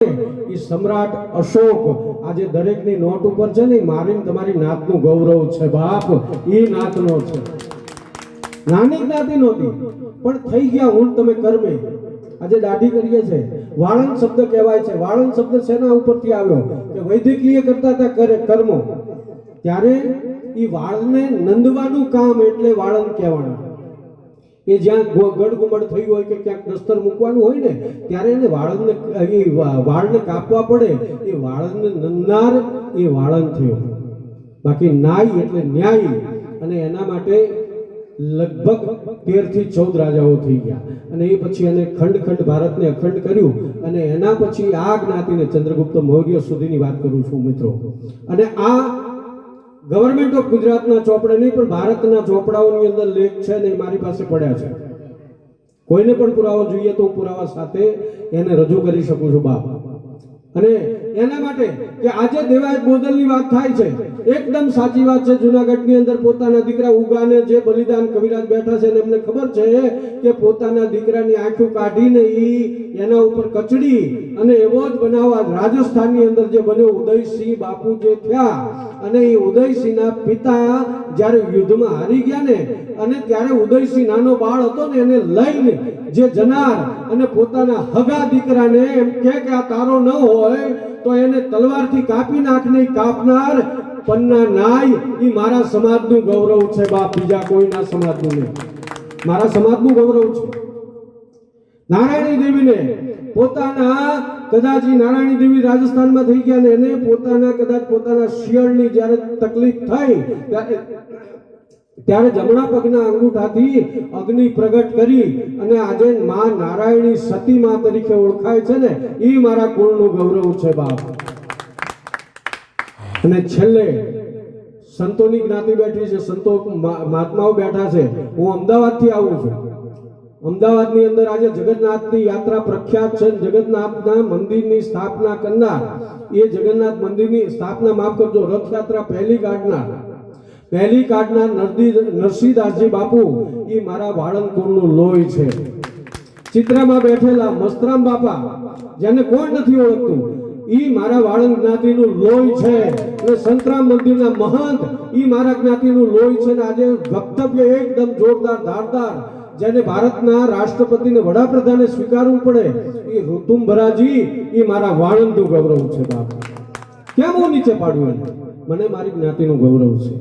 એ સમ્રાટ અશોક આજે દરેકની નોટ ઉપર છે ને મારીને તમારી નાતનું ગૌરવ છે બાપ, એ નાતનો છે. નાની જ્ઞાતિ નહોતી પણ થઈ ગયા હું તમે કર્મે. આજે દાઢી કરીએ છે, વાળંદ શબ્દ કહેવાય છે. વાળંદ શબ્દ શેના ઉપરથી આવ્યો કે વૈદિકીય કરતા હતા કરે કર્મો, ત્યારે એ વાળને નંદવાનું કામ એટલે વાળંદ કહેવાના. એ જ્યાં ગઢ ગુમડ થયું હોય કે ક્યાંક દસ્તર મૂકવાનું હોય ને ત્યારે એને વાળને કાપવા પડે, એ વાળને નંદનાર એ વાળંદ થયો. બાકી નાઈ એટલે ન્યાય, અને એના માટે લગભગ 13 થી 14 રાજાઓ થઈ ગયા. અને એ પછી એને ખંડ ભારતને અખંડ કર્યું. અને એના પછી આ જ્ઞાતિને ચંદ્રગુપ્ત મૌર્ય સુધીની વાત કરું છું મિત્રો. અને આ ગવર્મેન્ટ ઓફ ગુજરાતના ચોપડે નહીં પણ ભારતના ચોપડાઓની અંદર લેખ છે ને મારી પાસે પડ્યા છે. કોઈને પણ પુરાવો જોઈએ તો હું પુરાવા સાથે એને રજૂ કરી શકું છું બાપ. અને એના માટે કે આજે દેવાયત બોદલની વાત થાય છે, એકદમ સાચી વાત છે. જુનાગઢની અંદર પોતાના દીકરા ઉગાને જે બલિદાન કવિરાજ બેઠા છે ને એમને ખબર છે કે પોતાના દીકરાની આંખો કાઢીને એના ઉપર કચડી અને એવો જ બનાવવા રાજસ્થાનની અંદર જે બન્યો ઉદયસિંહ બાપુ જે થયા, અને એ ઉદયસિંહના પિતા જ્યારે યુદ્ધમાં હારી ગયા ને અને ત્યારે ઉદયસિંહ નાનો બાળ હતો ને એને લઈને જે જનાર અને પોતાના હગા દીકરાને એમ કે આ તારો ન હોય તો એને તલવારથી કાપી નાખને કાપનાર પન્ના નાય, એ મારા સમાજનું ગૌરવ છે બાપ, બીજા કોઈના સમાજનું નહીં. મારા સમાજનું ગૌરવ છે. નારાયણી દેવીને પોતાના કદાચ નારાયણી દેવી રાજસ્થાનમાં થઈ ગયા ને એને પોતાના શિયળની જ્યારે તકલીફ થઈ ત્યારે જમણા પગના અંગૂઠાથી અગ્નિ પ્રગટ કરી અને આજે માં નારાયણી સતી માં તરીકે ઓળખાય છે ને, એ મારા કુળનું ગૌરવ છે બાપ. અને છેલ્લે સંતોની જ્ઞાતિ બેઠી છે, સંતો મહાત્માઓ બેઠા છે. હું અમદાવાદથી આવું છું. અમદાવાદની અંદર આજે જગન્નાથની યાત્રા પ્રખ્યાત છે. જગન્નાથના મંદિરની સ્થાપના કરનાર, એ જગન્નાથ મંદિરની સ્થાપના માફ કરજો, રથયાત્રા પહેલી કાઢનાર નરસિંહદાસજી બાપુ, એ મારા વાળંદ કુળનું લોહી છે. ચિત્રામાં બેઠેલા મસ્તરામ બાપા, જેને કોણ નથી ઓળખતું, ઈ મારા વાળંદ જ્ઞાતિનું લોહી છે. અને સંતરામ મંદિરના મહંત, ઈ મારા જ્ઞાતિનું લોહી છે. આજે વક્તવ્ય એકદમ જોરદાર ધારદાર, જેને ભારતના રાષ્ટ્રપતિને વડાપ્રધાને સ્વીકારવું પડે, એ ઋતુંભરાજી, એ મારા વાળંદનું ગૌરવ છે બાપ. કેમ હું નીચે પાડ્યું એને? મને મારી જ્ઞાતિનું ગૌરવ છે.